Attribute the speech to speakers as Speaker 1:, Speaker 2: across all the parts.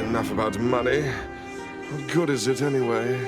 Speaker 1: Enough about money. What good is it anyway?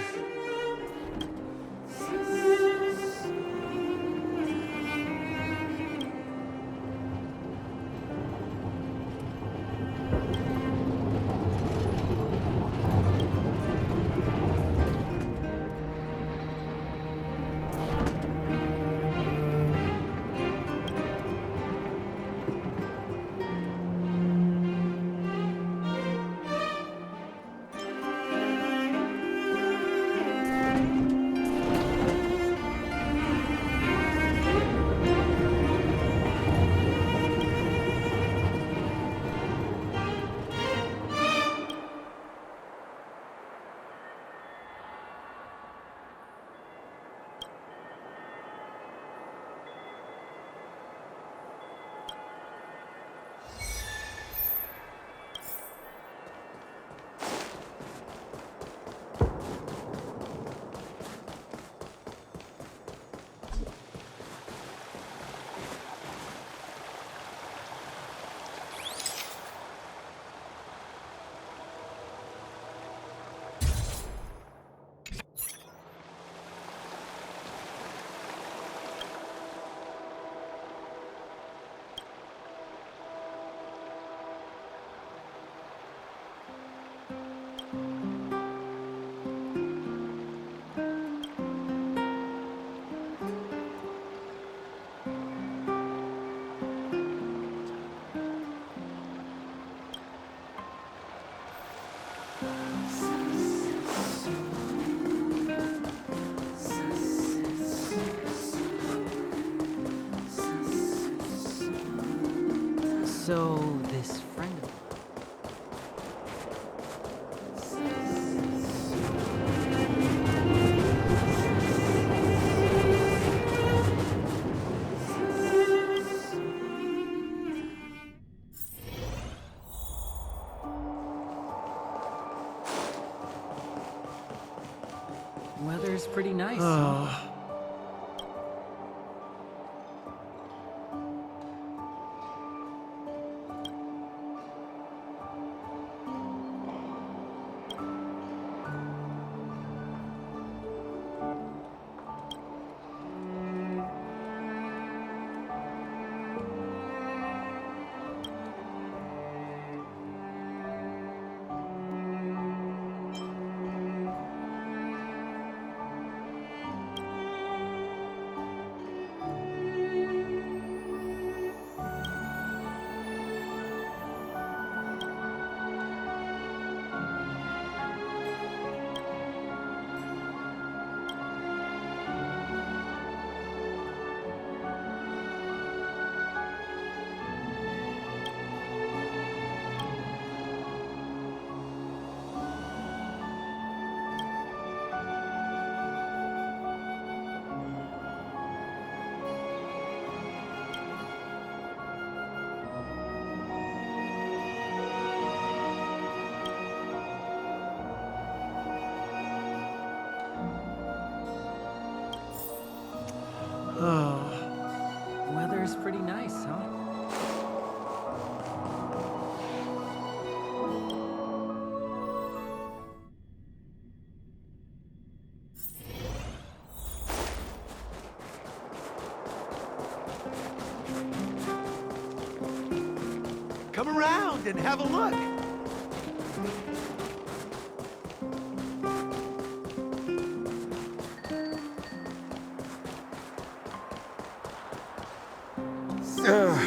Speaker 2: So, this friend of weather's pretty nice, huh? Weather's pretty nice, huh?
Speaker 3: Come around and have a look.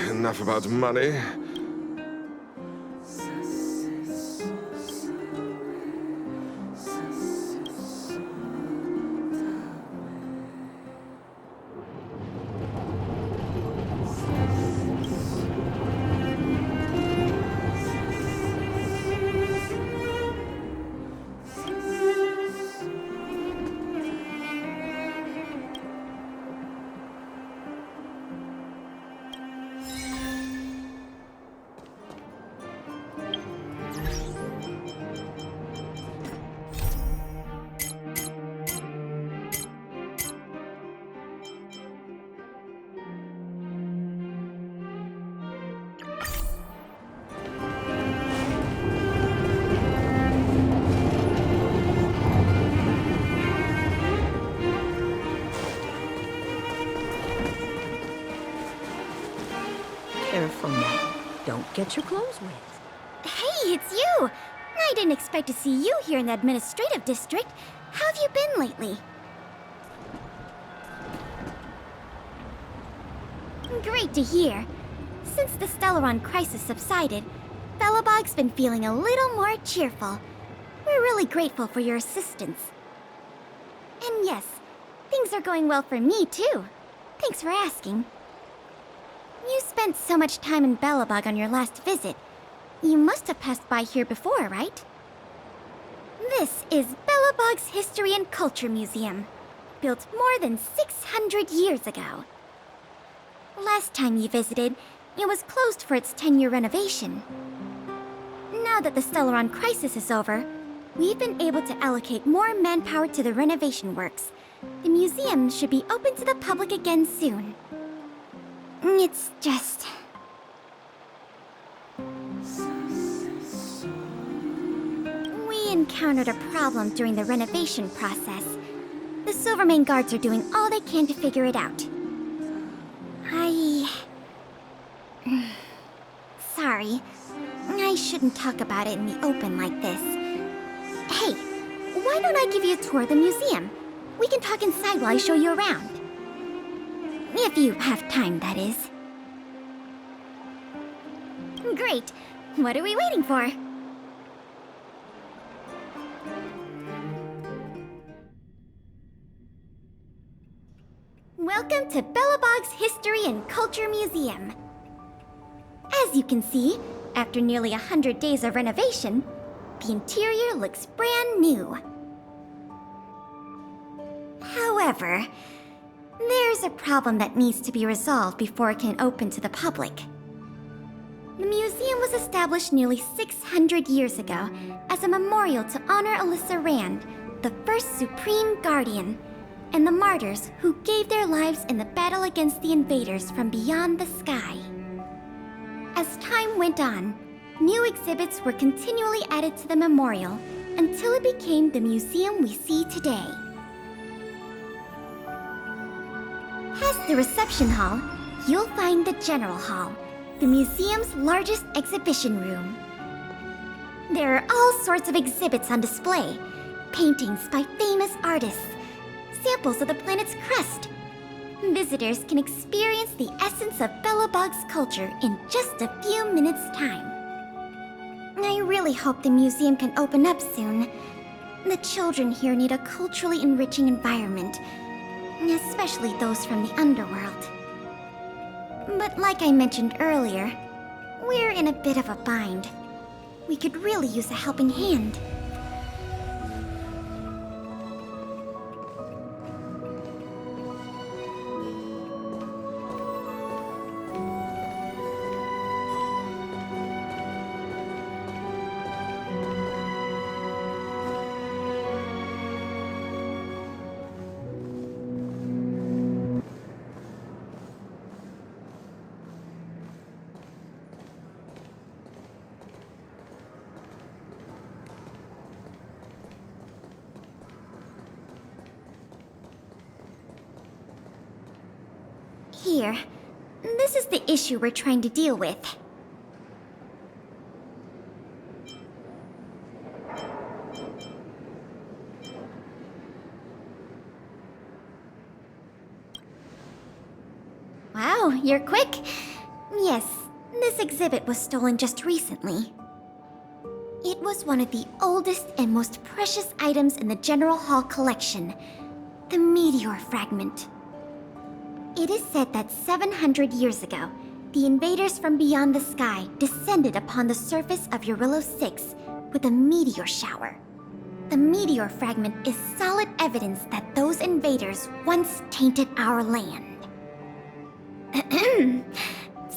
Speaker 1: Enough about money.
Speaker 4: Careful now. Don't get your clothes wet.
Speaker 5: Hey, it's you! I didn't expect to see you here in the administrative district. How have you been lately? Great to hear. Since the Stellaron crisis subsided, Belobog's been feeling a little more cheerful. We're really grateful for your assistance. And yes, things are going well for me, too. Thanks for asking. You spent so much time in Belobog on your last visit. You must have passed by here before, right? This is Belobog's History and Culture Museum, built more than 600 years ago. Last time you visited, it was closed for its 10-year renovation. Now that the Stellaron crisis is over, we've been able to allocate more manpower to the renovation works. The museum should be open to the public again soon. It's just... We encountered a problem during the renovation process. The Silvermane guards are doing all they can to figure it out. Sorry. I shouldn't talk about it in the open like this. Hey, why don't I give you a tour of the museum? We can talk inside while I show you around. If you have time, that is. Great. What are we waiting for? Welcome to Belobog's History and Culture Museum. As you can see, after nearly 100 days of renovation, the interior looks brand new. However, there's a problem that needs to be resolved before it can open to the public. The museum was established nearly 600 years ago as a memorial to honor Alyssa Rand, the first Supreme Guardian, and the martyrs who gave their lives in the battle against the invaders from beyond the sky. As time went on, new exhibits were continually added to the memorial until it became the museum we see today. Past the reception hall, you'll find the General Hall, the museum's largest exhibition room. There are all sorts of exhibits on display, paintings by famous artists, samples of the planet's crust. Visitors can experience the essence of Belobog's culture in just a few minutes' time. I really hope the museum can open up soon. The children here need a culturally enriching environment, especially those from the underworld. But like I mentioned earlier, we're in a bit of a bind. We could really use a helping hand. Here. This is the issue we're trying to deal with. Wow, you're quick. Yes, this exhibit was stolen just recently. It was one of the oldest and most precious items in the General Hall collection, the meteor fragment. It is said that 700 years ago, the invaders from beyond the sky descended upon the surface of Eurillo 6 with a meteor shower. The meteor fragment is solid evidence that those invaders once tainted our land.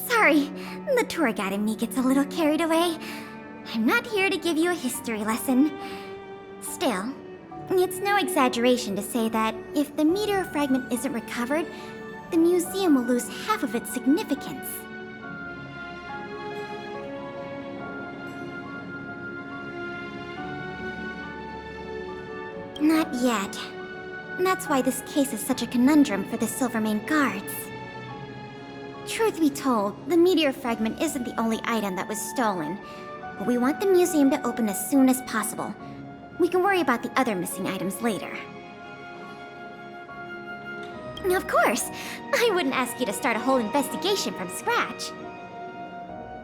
Speaker 5: Sorry, the tour guide in me gets a little carried away. I'm not here to give you a history lesson. Still, it's no exaggeration to say that if the meteor fragment isn't recovered, the museum will lose half of its significance. Not yet. That's why this case is such a conundrum for the Silvermane guards. Truth be told, the meteor fragment isn't the only item that was stolen, but we want the museum to open as soon as possible. We can worry about the other missing items later. Of course, I wouldn't ask you to start a whole investigation from scratch.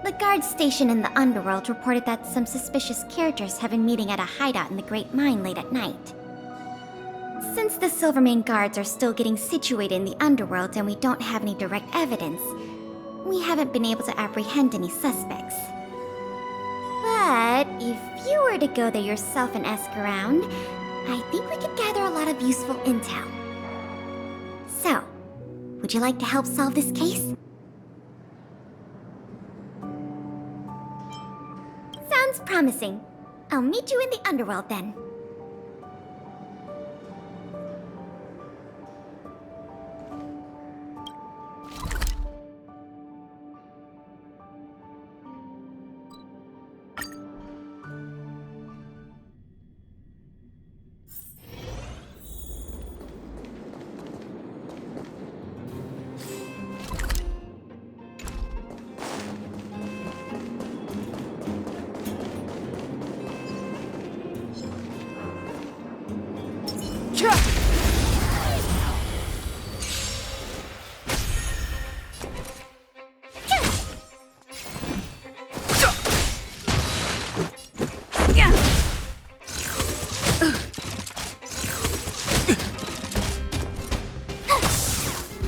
Speaker 5: The guards stationed in the underworld reported that some suspicious characters have been meeting at a hideout in the Great Mine late at night. Since the Silvermane guards are still getting situated in the underworld and we don't have any direct evidence, we haven't been able to apprehend any suspects. But if you were to go there yourself and ask around, I think we could gather a lot of useful intel. So, would you like to help solve this case? Sounds promising. I'll meet you in the underworld then.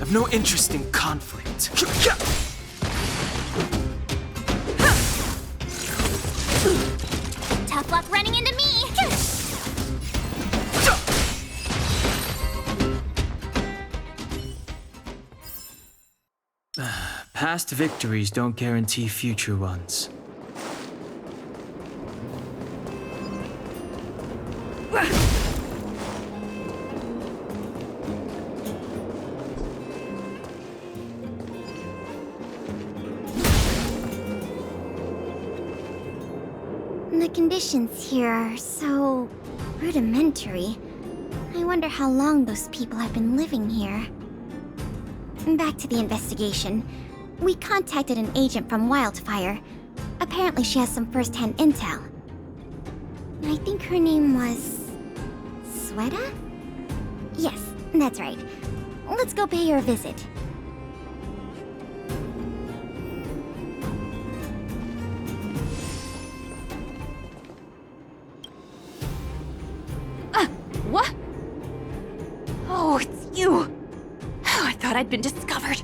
Speaker 2: I've no interest in conflict.
Speaker 5: Tough luck running into me!
Speaker 2: Past victories don't guarantee future ones.
Speaker 5: The conditions here are so rudimentary. I wonder how long those people have been living here. Back to the investigation. We contacted an agent from Wildfire. Apparently she has some first-hand intel. I think her name was... Sweta? Yes, that's right. Let's go pay her a visit.
Speaker 6: What? Oh, it's you! I thought I'd been discovered.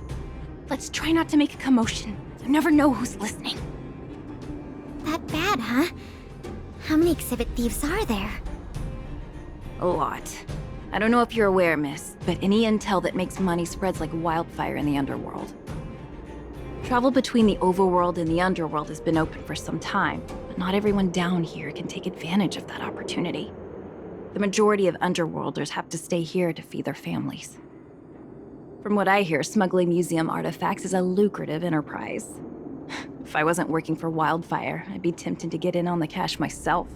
Speaker 6: Let's try not to make a commotion. You never know who's listening.
Speaker 5: That bad, huh? How many exhibit thieves are there?
Speaker 6: A lot. I don't know if you're aware, miss, but any intel that makes money spreads like wildfire in the underworld. Travel between the overworld and the underworld has been open for some time, but not everyone down here can take advantage of that opportunity. The majority of underworlders have to stay here to feed their families. From what I hear, smuggling museum artifacts is a lucrative enterprise. If I wasn't working for Wildfire, I'd be tempted to get in on the cash myself.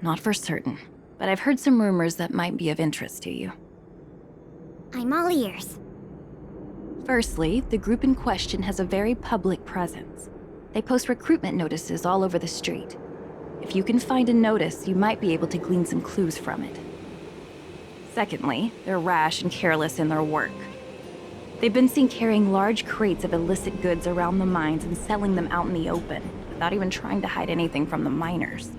Speaker 6: Not for certain, but I've heard some rumors that might be of interest to you.
Speaker 5: I'm all ears.
Speaker 6: Firstly, the group in question has a very public presence. They post recruitment notices all over the street. If you can find a notice, you might be able to glean some clues from it. Secondly, they're rash and careless in their work. They've been seen carrying large crates of illicit goods around the mines and selling them out in the open, without even trying to hide anything from the miners.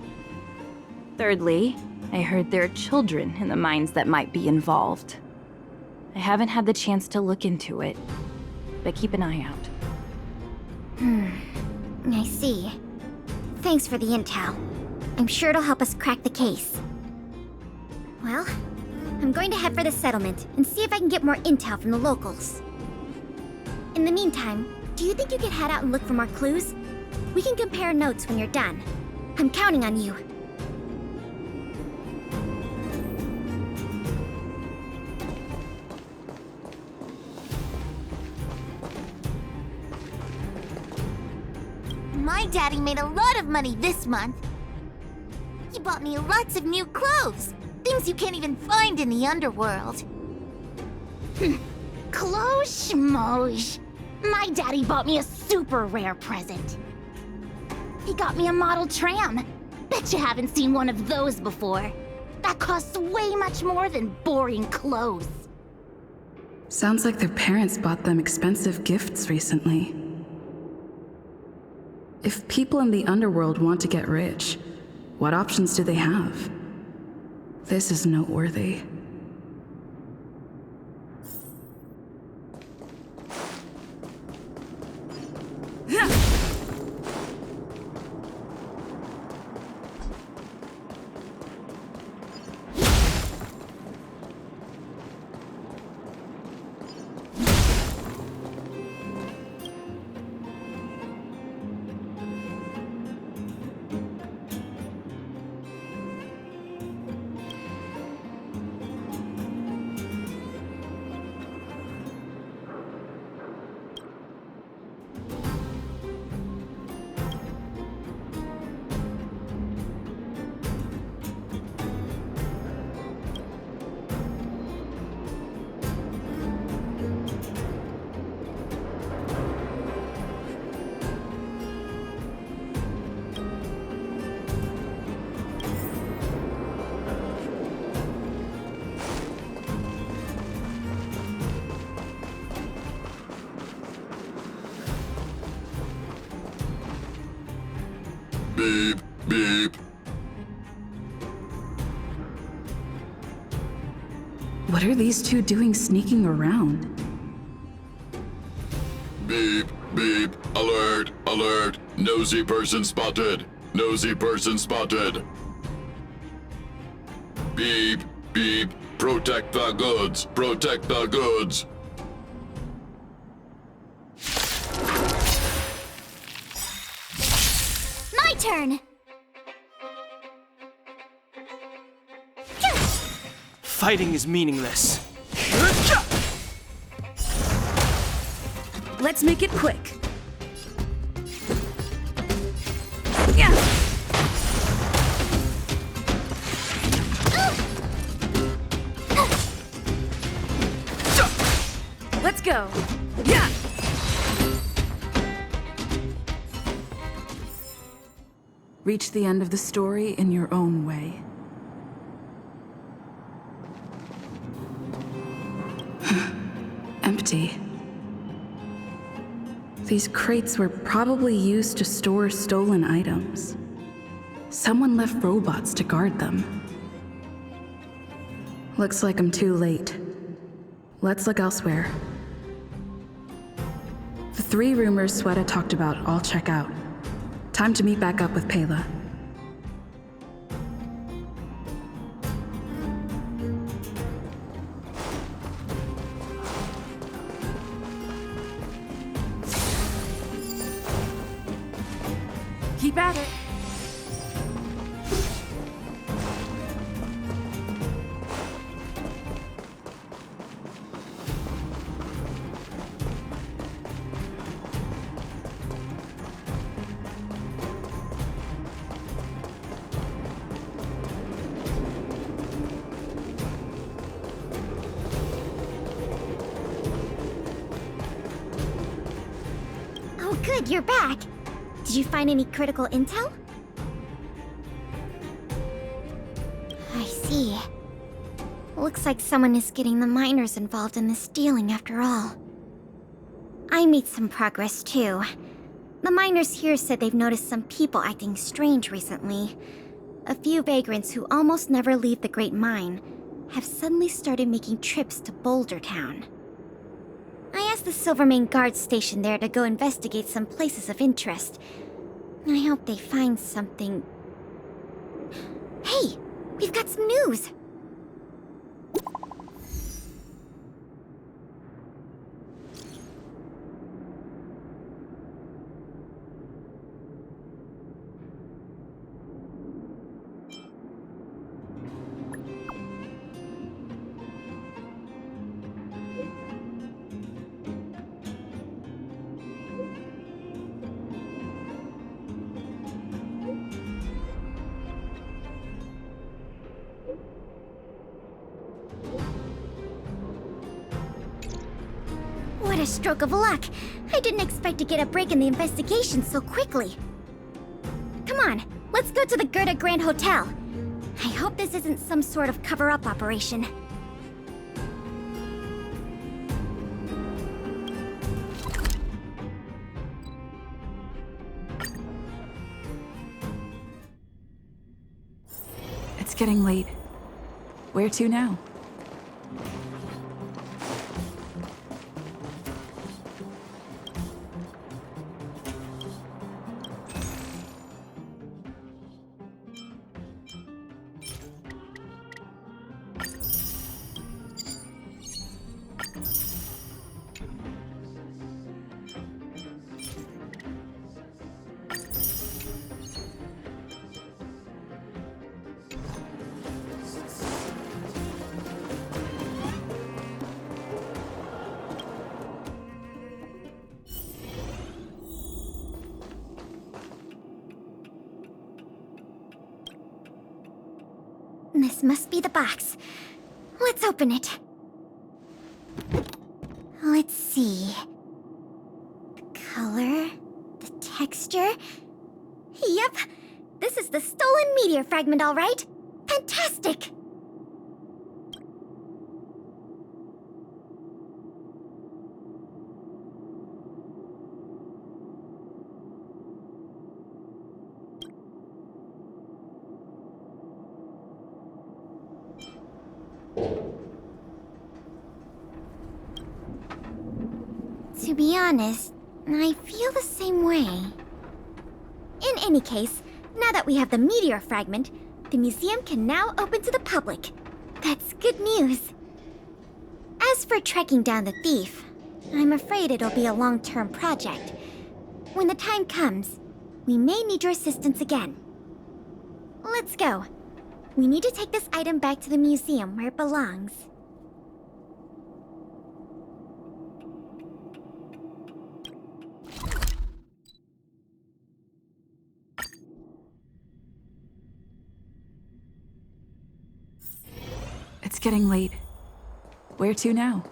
Speaker 6: Thirdly, I heard there are children in the mines that might be involved. I haven't had the chance to look into it, but keep an eye out.
Speaker 5: I see. Thanks for the intel. I'm sure it'll help us crack the case. Well, I'm going to head for the settlement and see if I can get more intel from the locals. In the meantime, do you think you could head out and look for more clues? We can compare notes when you're done. I'm counting on you.
Speaker 7: My daddy made a lot of money this month. He bought me lots of new clothes. Things you can't even find in the underworld. Clothes schmoes. My daddy bought me a super rare present. He got me a model tram. Bet you haven't seen one of those before. That costs way much more than boring clothes.
Speaker 8: Sounds like their parents bought them expensive gifts recently. If people in the underworld want to get rich, what options do they have? This is noteworthy.
Speaker 1: Beep, beep.
Speaker 8: What are these two doing sneaking around?
Speaker 1: Beep, beep. Alert, alert. Nosy person spotted. Nosy person spotted. Beep, beep. Protect the goods. Protect the goods.
Speaker 7: My turn!
Speaker 2: Fighting is meaningless.
Speaker 4: Let's make it quick. Let's go. Yeah.
Speaker 8: Reach the end of the story in your own way. Empty. These crates were probably used to store stolen items. Someone left robots to guard them. Looks like I'm too late. Let's look elsewhere. The 3 rumors Sweta talked about I'll check out. Time to meet back up with Pela.
Speaker 4: Keep at it.
Speaker 5: Good, you're back. Did you find any critical intel? I see. Looks like someone is getting the miners involved in this stealing after all. I made some progress too. The miners here said they've noticed some people acting strange recently. A few vagrants who almost never leave the Great Mine have suddenly started making trips to Boulder Town. I asked the Silvermane guard station there to go investigate some places of interest. I hope they find something. Hey! We've got some news! What a stroke of luck! I didn't expect to get a break in the investigation so quickly. Come on, let's go to the Gerda Grand Hotel. I hope this isn't some sort of cover-up operation.
Speaker 8: It's getting late. Where to now?
Speaker 5: This must be the box. Let's open it. Let's see. The color, the texture. Yep, this is the stolen meteor fragment, all right. Fantastic! To be honest, I feel the same way. In any case, now that we have the meteor fragment, the museum can now open to the public. That's good news. As for tracking down the thief, I'm afraid it'll be a long-term project. When the time comes, we may need your assistance again. Let's go. We need to take this item back to the museum where it belongs.
Speaker 8: It's getting late. Where to now?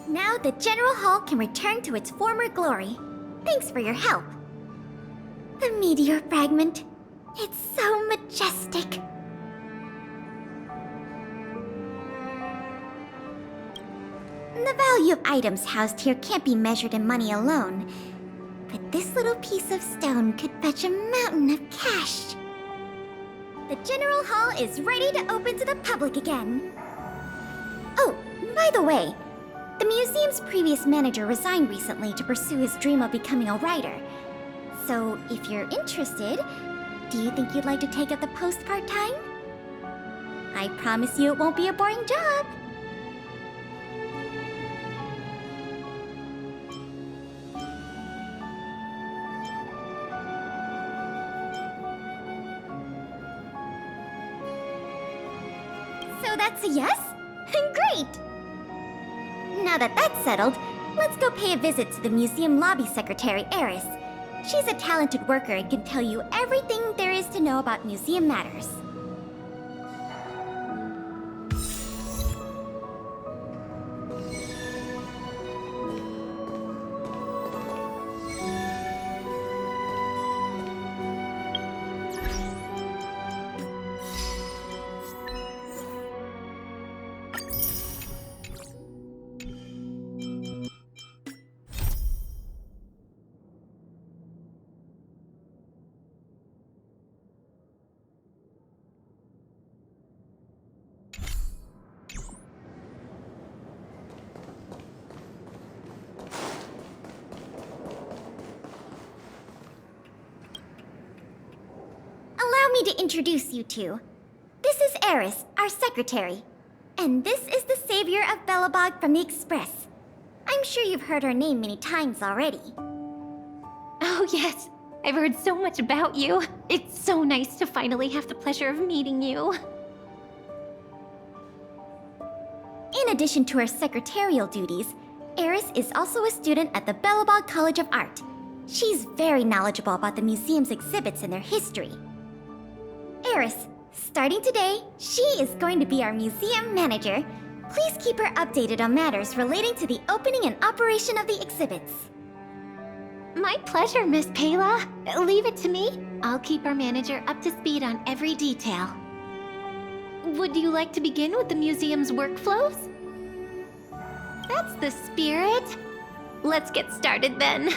Speaker 5: Now the General Hall can return to its former glory. Thanks for your help. The meteor fragment. It's so majestic. The value of items housed here can't be measured in money alone. But this little piece of stone could fetch a mountain of cash. The General Hall is ready to open to the public again. Oh, by the way, the museum's previous manager resigned recently to pursue his dream of becoming a writer. So, if you're interested, do you think you'd like to take up the post part-time? I promise you it won't be a boring job. that's a yes? Great! Now that that's settled, let's go pay a visit to the museum lobby secretary, Eris. She's a talented worker and can tell you everything there is to know about museum matters. Allow me to introduce you two. This is Eris, our secretary. And this is the savior of Belobog from the Express. I'm sure you've heard her name many times already.
Speaker 9: Oh, yes. I've heard so much about you. It's so nice to finally have the pleasure of meeting you.
Speaker 5: In addition to her secretarial duties, Eris is also a student at the Belobog College of Art. She's very knowledgeable about the museum's exhibits and their history. Eris, starting today, she is going to be our museum manager. Please keep her updated on matters relating to the opening and operation of the exhibits.
Speaker 9: My pleasure, Miss Pela. Leave it to me. I'll keep our manager up to speed on every detail. Would you like to begin with the museum's workflows? That's the spirit. Let's get started then.